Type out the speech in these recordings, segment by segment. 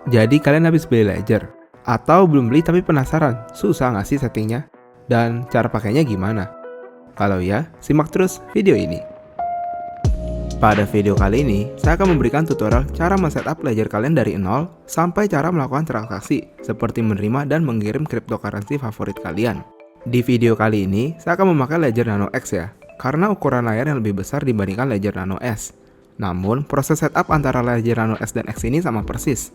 Jadi kalian habis beli ledger? Atau belum beli tapi penasaran, susah nggak sih settingnya? Dan cara pakainya gimana? Kalau ya, simak terus video ini. Pada video kali ini, saya akan memberikan tutorial cara men-setup ledger kalian dari nol sampai cara melakukan transaksi seperti menerima dan mengirim cryptocurrency favorit kalian. Di video kali ini, saya akan memakai ledger Nano X ya, karena ukuran layar yang lebih besar dibandingkan ledger Nano S. Namun, proses setup antara ledger Nano S dan X ini sama persis.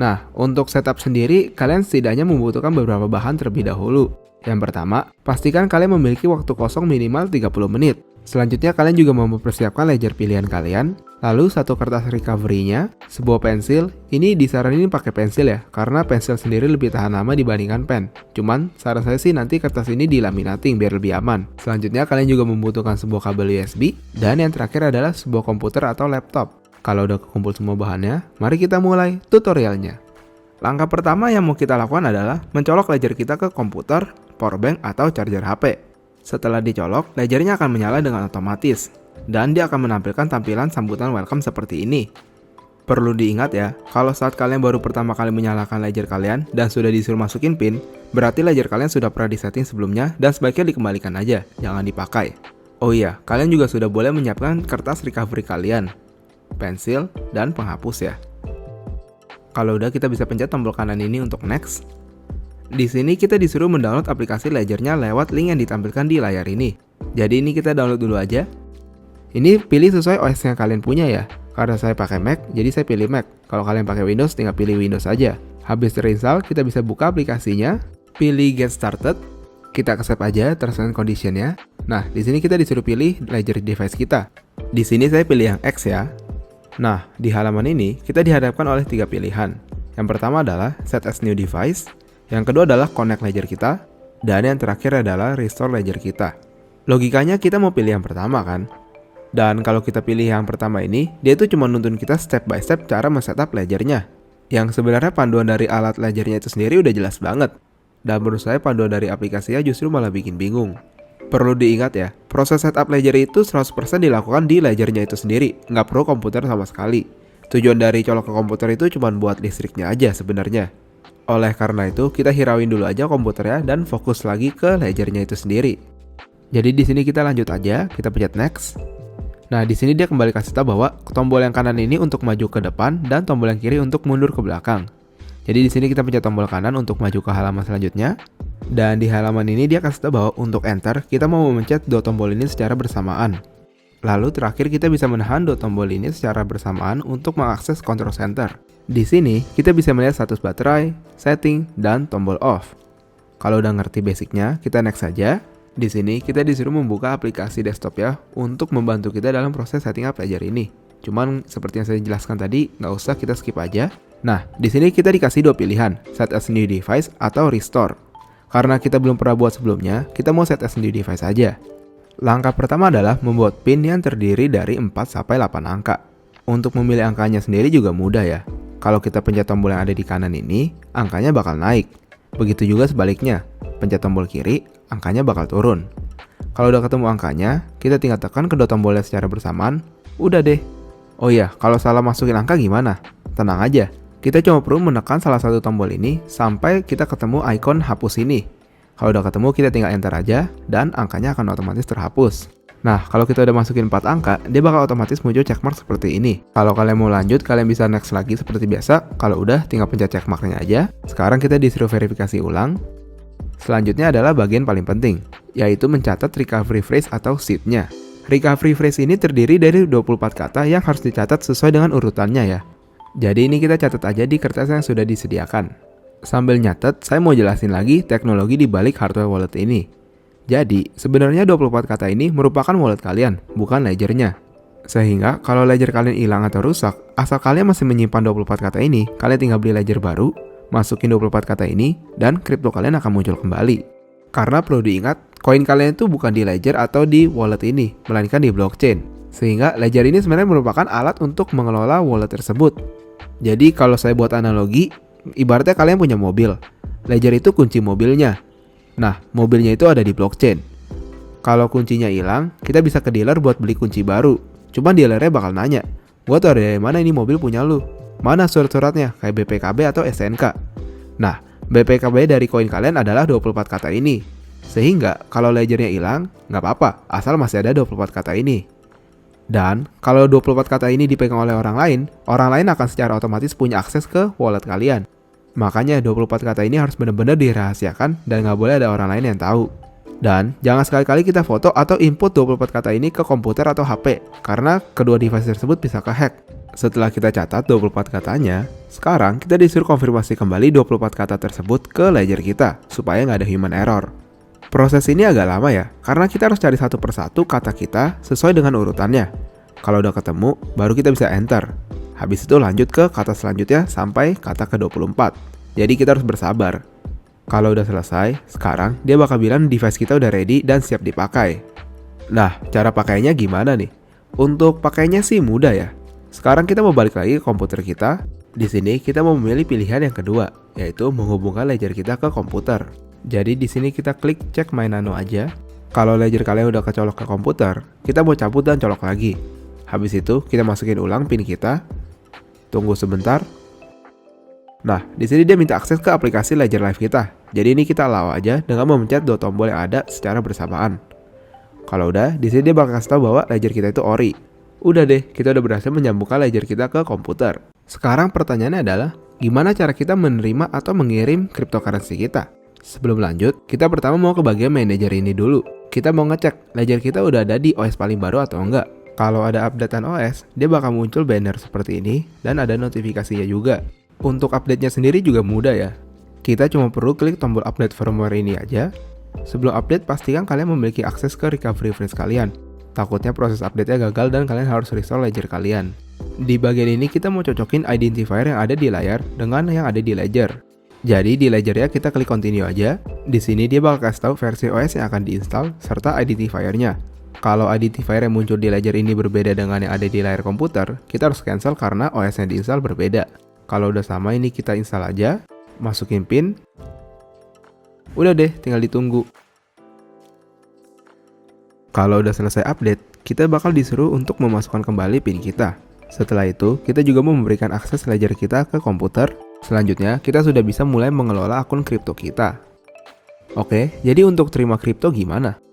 Nah, untuk setup sendiri, kalian setidaknya membutuhkan beberapa bahan terlebih dahulu. Yang pertama, pastikan kalian memiliki waktu kosong minimal 30 menit. Selanjutnya, kalian juga mempersiapkan ledger pilihan kalian, lalu satu kertas recovery-nya, sebuah pensil. Ini disaranin pakai pensil ya, karena pensil sendiri lebih tahan lama dibandingkan pen. Cuman, saran saya sih nanti kertas ini dilaminating biar lebih aman. Selanjutnya, kalian juga membutuhkan sebuah kabel USB, dan yang terakhir adalah sebuah komputer atau laptop. Kalau udah kekumpul semua bahannya, mari kita mulai tutorialnya. Langkah pertama yang mau kita lakukan adalah mencolok ledger kita ke komputer, powerbank, atau charger HP. Setelah dicolok, ledgernya akan menyala dengan otomatis, dan dia akan menampilkan tampilan sambutan welcome seperti ini. Perlu diingat ya, kalau saat kalian baru pertama kali menyalakan ledger kalian dan sudah disuruh masukin PIN, berarti ledger kalian sudah pernah disetting sebelumnya dan sebaiknya dikembalikan aja, jangan dipakai. Oh iya, kalian juga sudah boleh menyiapkan kertas recovery kalian, pensil, dan penghapus ya. Kalau udah, kita bisa pencet tombol kanan ini untuk next. Di sini kita disuruh mendownload aplikasi ledgernya lewat link yang ditampilkan di layar ini. Jadi ini kita download dulu aja. Ini pilih sesuai OS yang kalian punya ya. Karena saya pakai Mac, jadi saya pilih Mac. Kalau kalian pakai Windows, tinggal pilih Windows aja. Habis terinstall, kita bisa buka aplikasinya, pilih Get Started. Kita accept aja terms and condition-nya. Nah, di sini kita disuruh pilih ledger device kita. Di sini saya pilih yang X ya. Nah, di halaman ini kita dihadapkan oleh 3 pilihan. Yang pertama adalah Set as New Device, yang kedua adalah Connect Ledger kita, dan yang terakhir adalah Restore Ledger kita. Logikanya kita mau pilih yang pertama kan? Dan kalau kita pilih yang pertama ini, dia itu cuma nuntun kita step by step cara men-setup ledgernya. Yang sebenarnya panduan dari alat ledgernya itu sendiri udah jelas banget. Dan menurut saya panduan dari aplikasinya justru malah bikin bingung. Perlu diingat ya, proses setup ledger itu 100% dilakukan di ledgernya itu sendiri, nggak perlu komputer sama sekali. Tujuan dari colok ke komputer itu cuma buat listriknya aja sebenarnya. Oleh karena itu, kita hirauin dulu aja komputernya dan fokus lagi ke ledgernya itu sendiri. Jadi di sini kita lanjut aja, kita pencet next. Nah, di sini dia kembali kasih tahu bahwa tombol yang kanan ini untuk maju ke depan dan tombol yang kiri untuk mundur ke belakang. Jadi di sini kita pencet tombol kanan untuk maju ke halaman selanjutnya. Dan di halaman ini dia kasih tahu bahwa untuk enter, kita mau memencet dua tombol ini secara bersamaan. Lalu terakhir kita bisa menahan dua tombol ini secara bersamaan untuk mengakses control center. Di sini kita bisa melihat status baterai, setting, dan tombol off. Kalau udah ngerti basicnya, kita next saja. Di sini kita disuruh membuka aplikasi desktop ya untuk membantu kita dalam proses setting up ledger ini. Cuman seperti yang saya jelaskan tadi, nggak usah, kita skip aja. Nah, di sini kita dikasih dua pilihan, set as new device atau restore. Karena kita belum pernah buat sebelumnya, kita mau set as new device aja. Langkah pertama adalah membuat PIN yang terdiri dari 4-8 angka. Untuk memilih angkanya sendiri juga mudah ya. Kalau kita pencet tombol yang ada di kanan ini, angkanya bakal naik. Begitu juga sebaliknya, pencet tombol kiri, angkanya bakal turun. Kalau udah ketemu angkanya, kita tinggal tekan kedua tombolnya secara bersamaan, udah deh. Oh iya, kalau salah masukin angka gimana? Tenang aja, kita cuma perlu menekan salah satu tombol ini sampai kita ketemu icon hapus ini. Kalau udah ketemu, kita tinggal enter aja, dan angkanya akan otomatis terhapus. Nah, kalau kita udah masukin 4 angka, dia bakal otomatis muncul checkmark seperti ini. Kalau kalian mau lanjut, kalian bisa next lagi seperti biasa. Kalau udah, tinggal pencet checkmarknya aja. Sekarang kita disuruh verifikasi ulang. Selanjutnya adalah bagian paling penting, yaitu mencatat recovery phrase atau seed-nya. Recovery phrase ini terdiri dari 24 kata yang harus dicatat sesuai dengan urutannya ya. Jadi ini kita catat aja di kertas yang sudah disediakan. Sambil nyatet, saya mau jelasin lagi teknologi di balik hardware wallet ini. Jadi, sebenarnya 24 kata ini merupakan wallet kalian, bukan ledgernya. Sehingga, kalau ledger kalian hilang atau rusak, asal kalian masih menyimpan 24 kata ini, kalian tinggal beli ledger baru, masukin 24 kata ini, dan kripto kalian akan muncul kembali. Karena perlu diingat, koin kalian itu bukan di ledger atau di wallet ini, melainkan di blockchain. Sehingga, ledger ini sebenarnya merupakan alat untuk mengelola wallet tersebut. Jadi, kalau saya buat analogi, ibaratnya kalian punya mobil. Ledger itu kunci mobilnya. Nah, mobilnya itu ada di blockchain. Kalau kuncinya hilang, kita bisa ke dealer buat beli kunci baru. Cuman dealernya bakal nanya, gua tau dari mana ini mobil punya lu. mana surat-suratnya kayak BPKB atau STNK. Nah, BPKB dari koin kalian adalah 24 kata ini. Sehingga kalau ledgernya hilang, nggak apa-apa, asal masih ada 24 kata ini. Dan kalau 24 kata ini dipegang oleh orang lain akan secara otomatis punya akses ke wallet kalian. Makanya 24 kata ini harus benar-benar dirahasiakan dan nggak boleh ada orang lain yang tahu. Dan jangan sekali-kali kita foto atau input 24 kata ini ke komputer atau HP, karena kedua device tersebut bisa kehack. Setelah kita catat 24 katanya, sekarang kita disuruh konfirmasi kembali 24 kata tersebut ke ledger kita, supaya nggak ada human error. Proses ini agak lama ya, karena kita harus cari satu persatu kata kita sesuai dengan urutannya. Kalau udah ketemu, baru kita bisa enter. Habis itu lanjut ke kata selanjutnya sampai kata ke-24. Jadi kita harus bersabar. Kalau udah selesai, sekarang dia bakal bilang device kita udah ready dan siap dipakai. Nah, cara pakainya gimana nih? Untuk pakainya sih mudah ya. Sekarang kita mau balik lagi ke komputer kita. Di sini kita mau memilih pilihan yang kedua, yaitu menghubungkan ledger kita ke komputer. Jadi di sini kita klik cek My Nano aja. Kalau ledger kalian udah kecolok ke komputer, kita mau cabut dan colok lagi. Habis itu kita masukin ulang PIN kita. Tunggu sebentar. Nah, di sini dia minta akses ke aplikasi Ledger Live kita. Jadi ini kita allow aja dengan memencet dua tombol yang ada secara bersamaan. Kalau udah, di sini dia bakal kasih tahu bahwa ledger kita itu ori. Udah deh, kita udah berhasil menyambungkan ledger kita ke komputer. Sekarang pertanyaannya adalah, gimana cara kita menerima atau mengirim cryptocurrency kita? Sebelum lanjut, kita pertama mau ke bagian manager ini dulu. Kita mau ngecek ledger kita udah ada di OS paling baru atau enggak. Kalau ada updatean OS, dia bakal muncul banner seperti ini dan ada notifikasinya juga. Untuk update-nya sendiri juga mudah ya. Kita cuma perlu klik tombol update firmware ini aja. Sebelum update, pastikan kalian memiliki akses ke recovery phrase kalian. Takutnya proses update-nya gagal dan kalian harus restore ledger kalian. Di bagian ini kita mau cocokin identifier yang ada di layar dengan yang ada di ledger. Jadi di ledgernya kita klik continue aja. Di sini dia bakal kasih tahu versi OS yang akan diinstal serta identifiernya. Kalau identifier yang muncul di ledger ini berbeda dengan yang ada di layar komputer, kita harus cancel karena OS yang diinstal berbeda. Kalau udah sama ini kita install aja, masukin PIN. Udah deh, tinggal ditunggu. Kalau udah selesai update, kita bakal disuruh untuk memasukkan kembali PIN kita. Setelah itu, kita juga mau memberikan akses ledger kita ke komputer. Selanjutnya, kita sudah bisa mulai mengelola akun kripto kita. Oke, jadi untuk terima kripto gimana?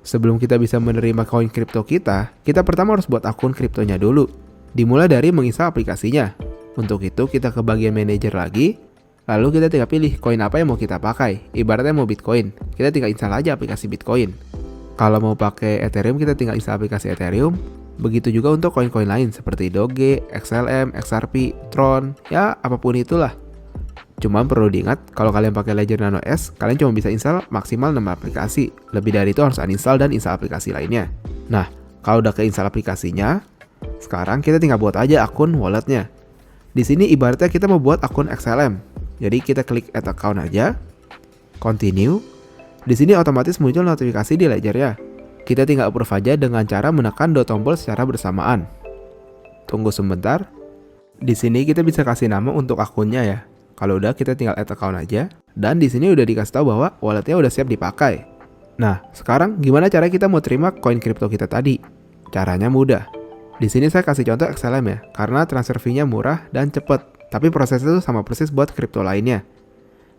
Sebelum kita bisa menerima koin kripto kita pertama harus buat akun kriptonya dulu. Dimulai dari menginstal aplikasinya. Untuk itu kita ke bagian manager lagi, lalu kita tinggal pilih koin apa yang mau kita pakai. Ibaratnya mau Bitcoin, kita tinggal install aja aplikasi Bitcoin. Kalau mau pakai Ethereum, kita tinggal install aplikasi Ethereum. Begitu juga untuk koin-koin lain seperti Doge, XLM, XRP, Tron, ya apapun itulah. Cuman perlu diingat, kalau kalian pakai Ledger Nano S, kalian cuma bisa install maksimal 6 aplikasi. Lebih dari itu harus uninstall dan install aplikasi lainnya. Nah, kalau udah keinstall aplikasinya, sekarang kita tinggal buat aja akun walletnya. Di sini ibaratnya kita mau buat akun XLM. Jadi kita klik add account aja. Continue. Di sini otomatis muncul notifikasi di ledgernya. Kita tinggal approve aja dengan cara menekan dua tombol secara bersamaan. Tunggu sebentar. Di sini kita bisa kasih nama untuk akunnya ya. Kalau udah kita tinggal add account aja. Dan di sini udah dikasih tahu bahwa walletnya udah siap dipakai. Nah, sekarang gimana cara kita mau terima koin kripto kita tadi? Caranya mudah. Di sini saya kasih contoh XLM ya, karena transfer fee-nya murah dan cepet. Tapi prosesnya itu sama persis buat kripto lainnya.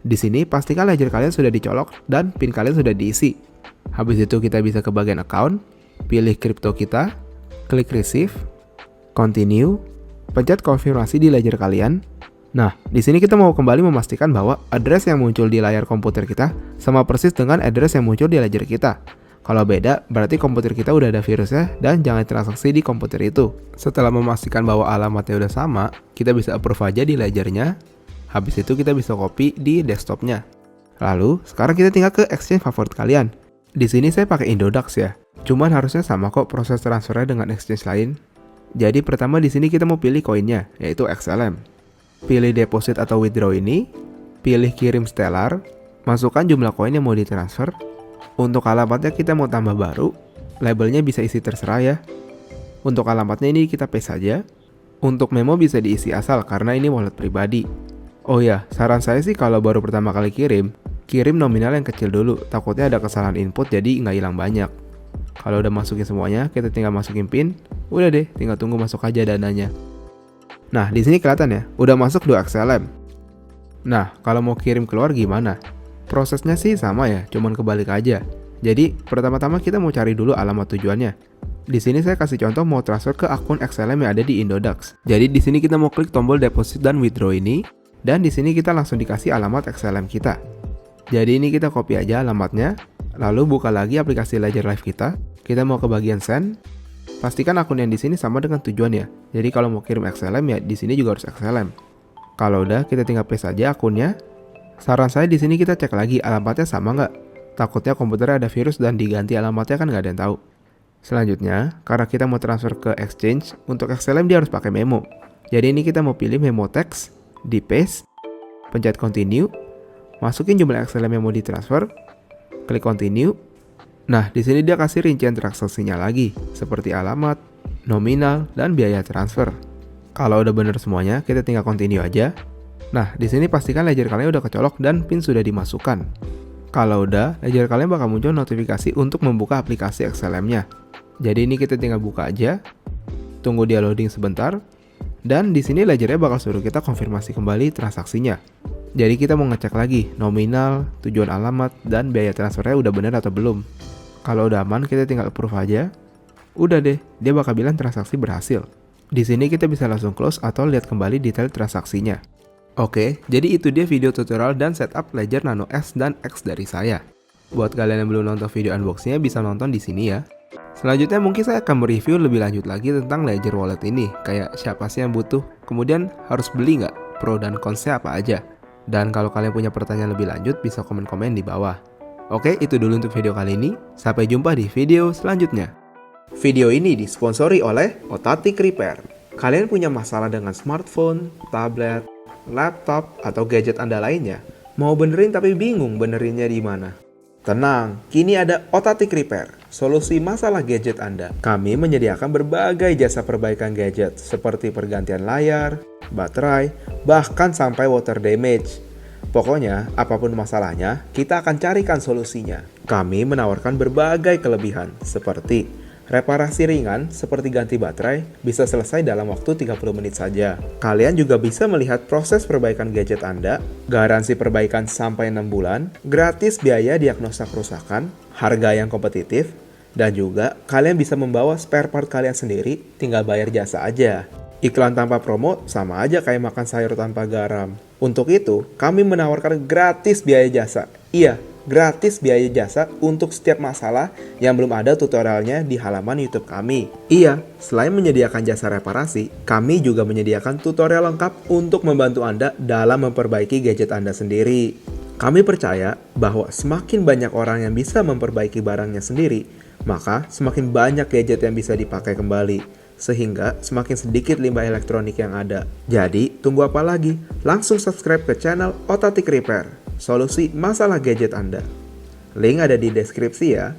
Di sini pastikan ledger kalian sudah dicolok dan PIN kalian sudah diisi. Habis itu kita bisa ke bagian account, pilih kripto kita, klik receive, continue, pencet konfirmasi di ledger kalian. Nah, di sini kita mau kembali memastikan bahwa address yang muncul di layar komputer kita sama persis dengan address yang muncul di ledger kita. Kalau beda, berarti komputer kita udah ada virusnya dan jangan transaksi di komputer itu. Setelah memastikan bahwa alamatnya udah sama, kita bisa approve aja di ledgernya. Habis itu kita bisa copy di desktopnya. Lalu, sekarang kita tinggal ke exchange favorit kalian. Di sini saya pakai Indodax ya. Cuman harusnya sama kok proses transfernya dengan exchange lain. Jadi pertama di sini kita mau pilih koinnya, yaitu XLM. Pilih deposit atau withdraw ini, pilih kirim Stellar, masukkan jumlah koin yang mau ditransfer. Untuk alamatnya kita mau tambah baru, labelnya bisa isi terserah ya. Untuk alamatnya ini kita paste saja. Untuk memo bisa diisi asal karena ini wallet pribadi. Oh ya, saran saya sih kalau baru pertama kali kirim nominal yang kecil dulu, takutnya ada kesalahan input jadi nggak hilang banyak. Kalau udah masukin semuanya, kita tinggal masukin PIN, udah deh, tinggal tunggu masuk aja dananya. Nah, di sini kelihatan ya, udah masuk 2 XLM. Nah, kalau mau kirim keluar gimana? Prosesnya sih sama ya, cuman kebalik aja. Jadi, pertama-tama kita mau cari dulu alamat tujuannya. Di sini saya kasih contoh mau transfer ke akun XLM yang ada di Indodax. Jadi di sini kita mau klik tombol deposit dan withdraw ini, dan di sini kita langsung dikasih alamat XLM kita. Jadi ini kita copy aja alamatnya, lalu buka lagi aplikasi Ledger Live kita. Kita mau ke bagian send. Pastikan akun yang di sini sama dengan tujuannya. Jadi kalau mau kirim XLM ya di sini juga harus XLM. Kalau udah, kita tinggal paste aja akunnya. Saran saya di sini kita cek lagi alamatnya sama nggak. Takutnya komputernya ada virus dan diganti alamatnya kan nggak ada yang tahu. Selanjutnya, karena kita mau transfer ke exchange, untuk XLM dia harus pakai memo. Jadi ini kita mau pilih memo text, di paste, pencet continue, masukin jumlah XLM yang mau ditransfer, klik continue. Nah, di sini dia kasih rincian transaksinya lagi, seperti alamat, nominal, dan biaya transfer. Kalau udah bener semuanya, kita tinggal continue aja. Nah, di sini pastikan ledger kalian udah kecolok dan PIN sudah dimasukkan. Kalau udah, ledger kalian bakal muncul notifikasi untuk membuka aplikasi XLM-nya. Jadi ini kita tinggal buka aja, tunggu dia loading sebentar, dan di sini ledgernya bakal suruh kita konfirmasi kembali transaksinya. Jadi kita mau ngecek lagi nominal, tujuan alamat, dan biaya transfernya udah bener atau belum. Kalau udah aman, kita tinggal approve aja. Udah deh, dia bakal bilang transaksi berhasil. Di sini kita bisa langsung close atau lihat kembali detail transaksinya. Oke, jadi itu dia video tutorial dan setup Ledger Nano S dan X dari saya. Buat kalian yang belum nonton video unboxingnya bisa nonton di sini ya. Selanjutnya mungkin saya akan mereview lebih lanjut lagi tentang Ledger Wallet ini, kayak siapa sih yang butuh, kemudian harus beli nggak, pro dan konsnya apa aja. Dan kalau kalian punya pertanyaan lebih lanjut bisa komen-komen di bawah. Oke, itu dulu untuk video kali ini, sampai jumpa di video selanjutnya. Video ini disponsori oleh Otatic Repair. Kalian punya masalah dengan smartphone, tablet, laptop, atau gadget Anda lainnya? Mau benerin tapi bingung benerinnya di mana? Tenang, kini ada Otatic Repair, solusi masalah gadget Anda. Kami menyediakan berbagai jasa perbaikan gadget, seperti pergantian layar, baterai, bahkan sampai water damage. Pokoknya, apapun masalahnya, kita akan carikan solusinya. Kami menawarkan berbagai kelebihan, seperti reparasi ringan seperti ganti baterai bisa selesai dalam waktu 30 menit saja. Kalian juga bisa melihat proses perbaikan gadget Anda, garansi perbaikan sampai 6 bulan, gratis biaya diagnosa kerusakan, harga yang kompetitif, dan juga kalian bisa membawa spare part kalian sendiri, tinggal bayar jasa aja. Iklan tanpa promo sama aja kayak makan sayur tanpa garam. Untuk itu, kami menawarkan gratis biaya jasa. Iya, gratis biaya jasa untuk setiap masalah yang belum ada tutorialnya di halaman YouTube kami. Iya, selain menyediakan jasa reparasi, kami juga menyediakan tutorial lengkap untuk membantu Anda dalam memperbaiki gadget Anda sendiri. Kami percaya bahwa semakin banyak orang yang bisa memperbaiki barangnya sendiri, maka semakin banyak gadget yang bisa dipakai kembali, sehingga semakin sedikit limbah elektronik yang ada. Jadi, tunggu apa lagi? Langsung subscribe ke channel Otatic Repair, solusi masalah gadget Anda. Link ada di deskripsi ya.